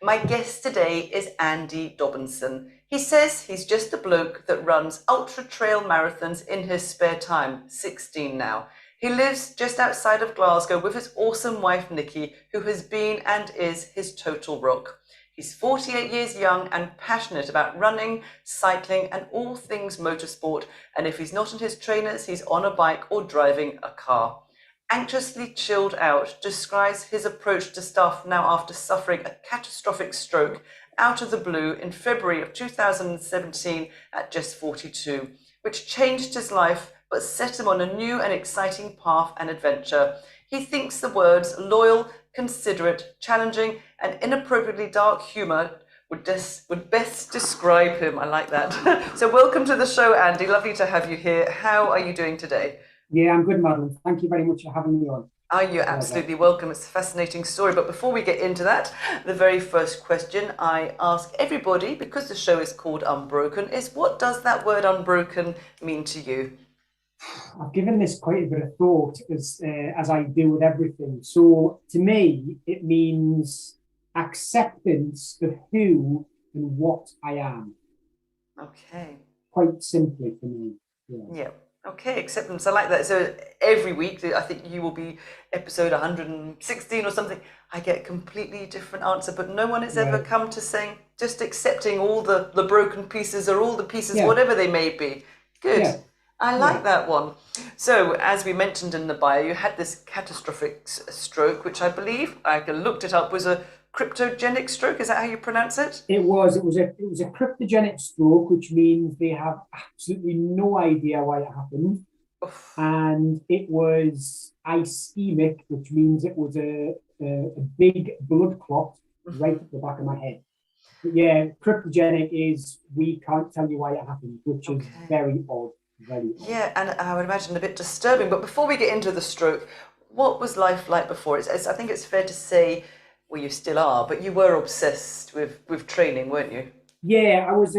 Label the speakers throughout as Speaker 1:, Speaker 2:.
Speaker 1: My guest today is Andy Dobinson. He says he's just a bloke that runs ultra trail marathons in his spare time, 16 now. He lives just outside of Glasgow with his awesome wife Nikki, who has been and is his total rock. He's 48 years young and passionate about running, cycling, and all things motorsport. And if he's not on his trainers, he's on a bike or driving a car. Anxiously chilled out describes his approach to stuff now after suffering a catastrophic stroke out of the blue in February of 2017 at just 42, which changed his life but set him on a new and exciting path and adventure. He thinks the words loyal, considerate, challenging, and inappropriately dark humour would best describe him. I like that. So welcome to the show, Andy. Lovely to have you here. How are you doing today?
Speaker 2: Yeah, I'm good, Madeleine. Thank you very much for having me on.
Speaker 1: Are you absolutely welcome? It's a fascinating story. But before we get into that, the very first question I ask everybody, because the show is called Unbroken, is what does that word unbroken mean to you?
Speaker 2: I've given this quite a bit of thought as I do with everything. So to me, it means acceptance of who and what I am.
Speaker 1: Okay.
Speaker 2: Quite simply for me. Yeah.
Speaker 1: Yeah. Okay, acceptance. I like that. So every week, I think you will be episode 116 or something. I get a completely different answer, but no one has ever
Speaker 2: Right.
Speaker 1: come to saying just accepting all the broken pieces or all the pieces,
Speaker 2: Yeah.
Speaker 1: whatever they may be. Good.
Speaker 2: Yeah.
Speaker 1: I
Speaker 2: Yeah.
Speaker 1: like that one. So, as we mentioned in the bio, you had this catastrophic stroke, which I believe I looked it up was a cryptogenic stroke. Is that how you pronounce it?
Speaker 2: It was a cryptogenic stroke, which means they have absolutely no idea why it happened.
Speaker 1: Oof.
Speaker 2: And it was ischemic, which means it was a big blood clot right
Speaker 1: Mhm.
Speaker 2: at the back of my head. But yeah, cryptogenic is we can't tell you why it happened, which is
Speaker 1: Okay.
Speaker 2: very odd, very odd.
Speaker 1: Yeah, and I would imagine a bit disturbing. But before we get into the stroke, what was life like before? I think it's fair to say, well, you still are, but you were obsessed with training, weren't you?
Speaker 2: Yeah, I was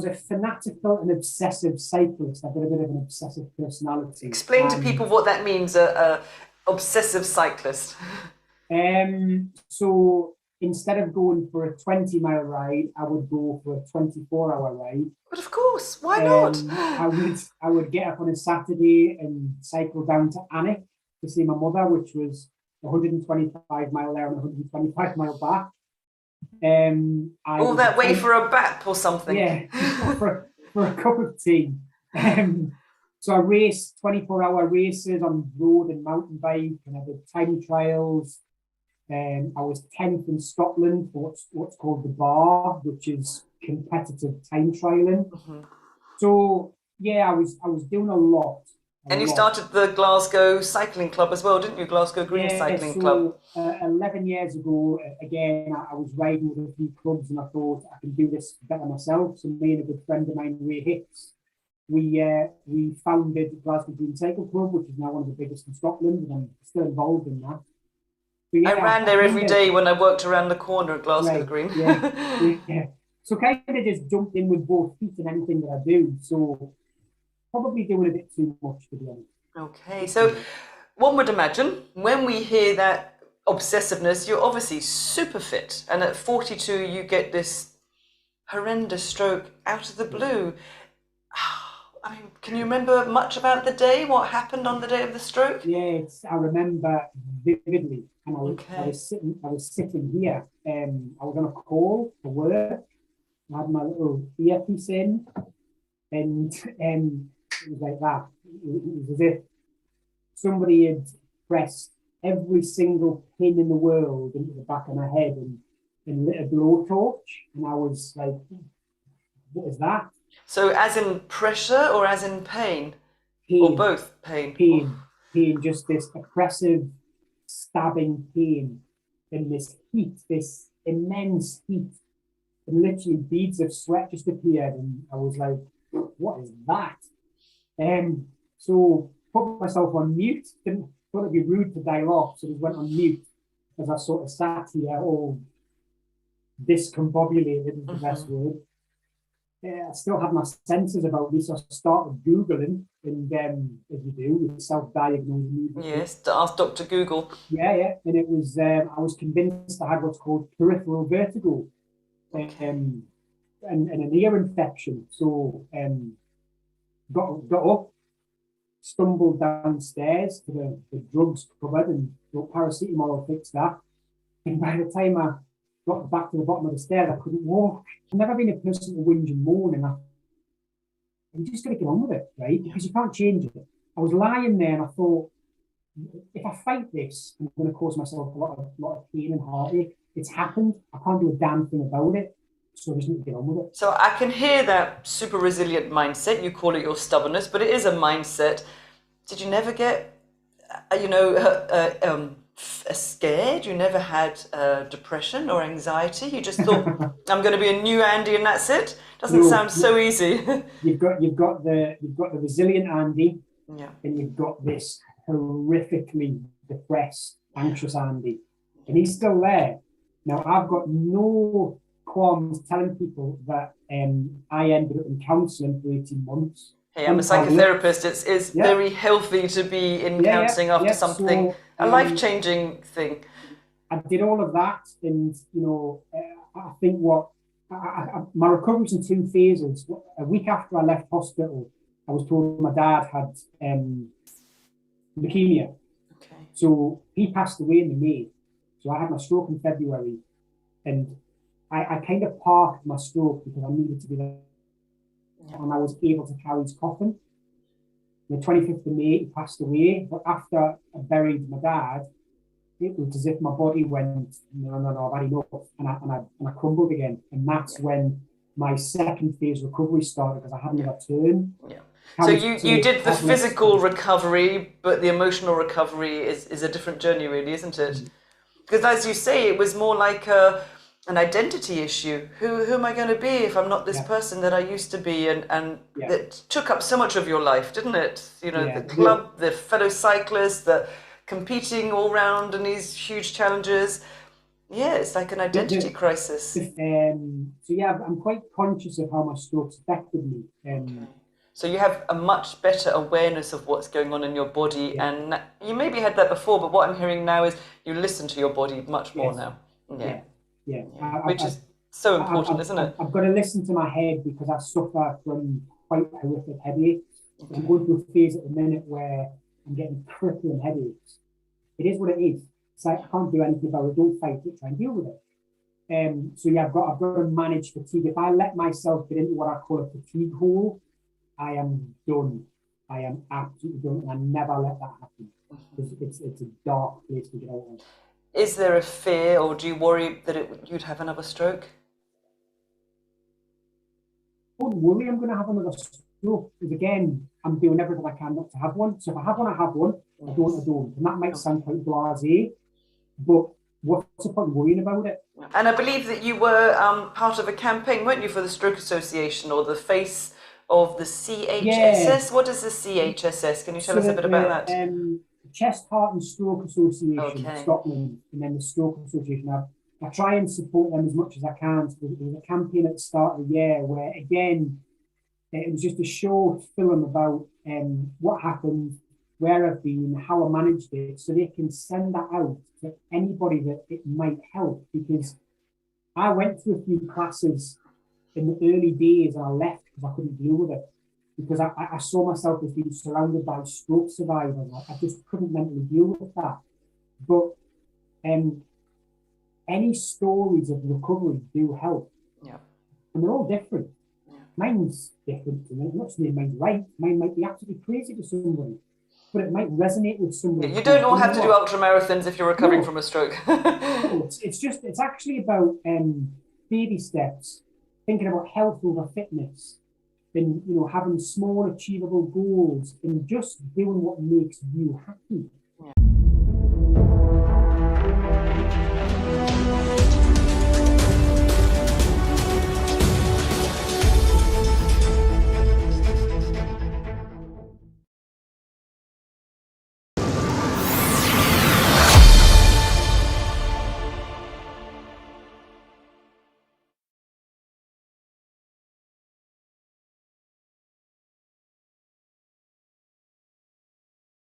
Speaker 2: a fanatical and obsessive cyclist. I've got a bit of an obsessive personality,
Speaker 1: Explain to
Speaker 2: and
Speaker 1: people what that means, a obsessive cyclist.
Speaker 2: so instead of going for a 20-mile ride, I would go for a 24-hour ride.
Speaker 1: But of course, why not?
Speaker 2: I would get up on a Saturday and cycle down to Alnwick to see my mother, which was 125-mile there and 125-mile back. I
Speaker 1: All
Speaker 2: was a
Speaker 1: that way
Speaker 2: 10,
Speaker 1: for a bap or something.
Speaker 2: yeah, for a cup of tea. Um, so I raced 24-hour races on road and mountain bike, and I did time trials. I was 10th in Scotland for what's called the bar, which is competitive time trialing.
Speaker 1: Mhm.
Speaker 2: So yeah, I was doing a
Speaker 1: And you
Speaker 2: lot.
Speaker 1: started the Glasgow Cycling Club as well, didn't you? Glasgow Green
Speaker 2: Yeah,
Speaker 1: Cycling Club.
Speaker 2: so 11 years ago, again, I was riding with a few clubs and I thought I can do this better myself. So me and a good friend of mine, Ray Hicks, we founded Glasgow Green Cycle Club, which is now one of the biggest in Scotland, and I'm still involved in that. So
Speaker 1: I
Speaker 2: yeah,
Speaker 1: ran
Speaker 2: I
Speaker 1: there every
Speaker 2: kind of,
Speaker 1: day when I worked around the corner at Glasgow
Speaker 2: right,
Speaker 1: Green.
Speaker 2: yeah, yeah. So kind of just jumped in with both feet in anything that I do. So probably doing a bit too much, to be honest.
Speaker 1: Okay,
Speaker 2: Bit too
Speaker 1: so
Speaker 2: much.
Speaker 1: one would imagine when we hear that obsessiveness, you're obviously super fit, and at 42, you get this horrendous stroke out of the
Speaker 2: Yeah.
Speaker 1: blue. I mean, can you remember much about the day? What happened on the day of the stroke?
Speaker 2: Yeah, I remember vividly, and
Speaker 1: Okay.
Speaker 2: I was sitting here. I was on a call for work. I had my little earpiece in, and it was like that. It was as if somebody had pressed every single pin in the world into the back of my head and lit a blowtorch, and I was like, "What is that?"
Speaker 1: So, as in pressure or as in pain? Or
Speaker 2: Pain,
Speaker 1: both pain? Oof.
Speaker 2: pain, just this oppressive, stabbing pain, and this heat, this immense heat, and literally beads of sweat just appeared, and I was like, "What is that?" So put myself on mute. Didn't thought it'd be rude to dial off, so just went on mute as I sort of sat here, all discombobulated is the best
Speaker 1: Mhm.
Speaker 2: word. I still had my senses about this. I started Googling, and as you do, you self-diagnose immediately.
Speaker 1: Yes, to ask Dr. Google.
Speaker 2: Yeah, and it was. I was convinced I had what's called peripheral vertigo,
Speaker 1: Okay.
Speaker 2: and an ear infection. So got up, stumbled downstairs to the drugs cupboard, and thought paracetamol will fix that. And by the time I got back to the bottom of the stairs, I couldn't walk. I've never been a person to whinge and moan, and you just got to get on with it, right? Because you can't change it. I was lying there and I thought, if I fight this, I'm going to cause myself a lot of pain and heartache. It's happened. I can't do a damn thing about it. So I just need to get on with it.
Speaker 1: So I can hear that super resilient mindset. You call it your stubbornness, but it is a mindset. Did you never get, scared? You never had depression or anxiety? You just thought, I'm going to be a new Andy and that's it? Doesn't sound so easy.
Speaker 2: you've got the resilient Andy,
Speaker 1: yeah,
Speaker 2: and you've got this horrifically depressed, anxious Andy, and he's still there. Now I've got no qualms telling people that I ended up in counselling for 18 months.
Speaker 1: Hey, I'm a psychotherapist. It's very healthy to be in counselling after something, a life-changing thing.
Speaker 2: I did all of that, and I think my recovery was in 2 phases. A week after I left hospital, I was told my dad had leukemia.
Speaker 1: Okay.
Speaker 2: So he passed away in May. So I had my stroke in February, and I kind of parked my stroke because I needed to be there. And I was able to carry his coffin. The 25th of May, he passed away. But after I buried my dad, it was as if my body went, no, I've had enough. And I crumbled again. And that's when my second phase recovery started, because I had another turn.
Speaker 1: Yeah. So you did the physical recovery, but the emotional recovery is a different journey, really, isn't it? Because as you say, it was more like an identity issue. Who am I going to be if I'm not this person that I used to be? And that took up so much of your life, didn't it? The club, the fellow cyclists, the competing all round and these huge challenges. Yeah, it's like an identity crisis.
Speaker 2: I'm quite conscious of how my strokes affected me.
Speaker 1: Okay. So you have a much better awareness of what's going on in your body, and you maybe had that before, but what I'm hearing now is you listen to your body much more now.
Speaker 2: Yeah.
Speaker 1: Which is so important, isn't it?
Speaker 2: I've got to listen to my head, because I suffer from quite horrific headaches. Okay. I'm going through a phase at the minute where I'm getting crippling headaches. It is what it is. It's like I can't do anything about it. Don't fight it. Try and deal with it. I've got to manage fatigue. If I let myself get into what I call a fatigue hole, I am done. I am absolutely done, and I never let that happen. It's a dark place to get out of.
Speaker 1: Is there a fear, or do you worry that you'd have another stroke?
Speaker 2: I don't worry I'm going to have another stroke, because again, I'm doing everything I can not to have one. So if I have one, I have one. I don't. And that might sound quite blasé, but what's the point of worrying about it?
Speaker 1: And I believe that you were part of a campaign, weren't you, for the Stroke Association, or the face of the CHSS? Yeah. What is the CHSS? Can you tell us a bit about that?
Speaker 2: Chest, Heart and Stroke Association, Scotland, and then the Stroke Association. I try and support them as much as I can. So there was a campaign at the start of the year where, again, it was just a short film about what happened, where I've been, how I managed it, so they can send that out to anybody that it might help. Because I went through a few classes in the early days and I left because I couldn't deal with it. Because I saw myself as being surrounded by stroke survivors. I just couldn't mentally deal with that. But any stories of recovery do help. Yeah. And they're all different. Yeah. Mine's different to me. I'm not saying mine's right. Mine might be absolutely crazy to somebody, but it might resonate with somebody.
Speaker 1: You don't all have to do ultra marathons if you're recovering from a stroke.
Speaker 2: No, it's actually about baby steps, thinking about health over fitness. And having small achievable goals and just doing what makes you happy.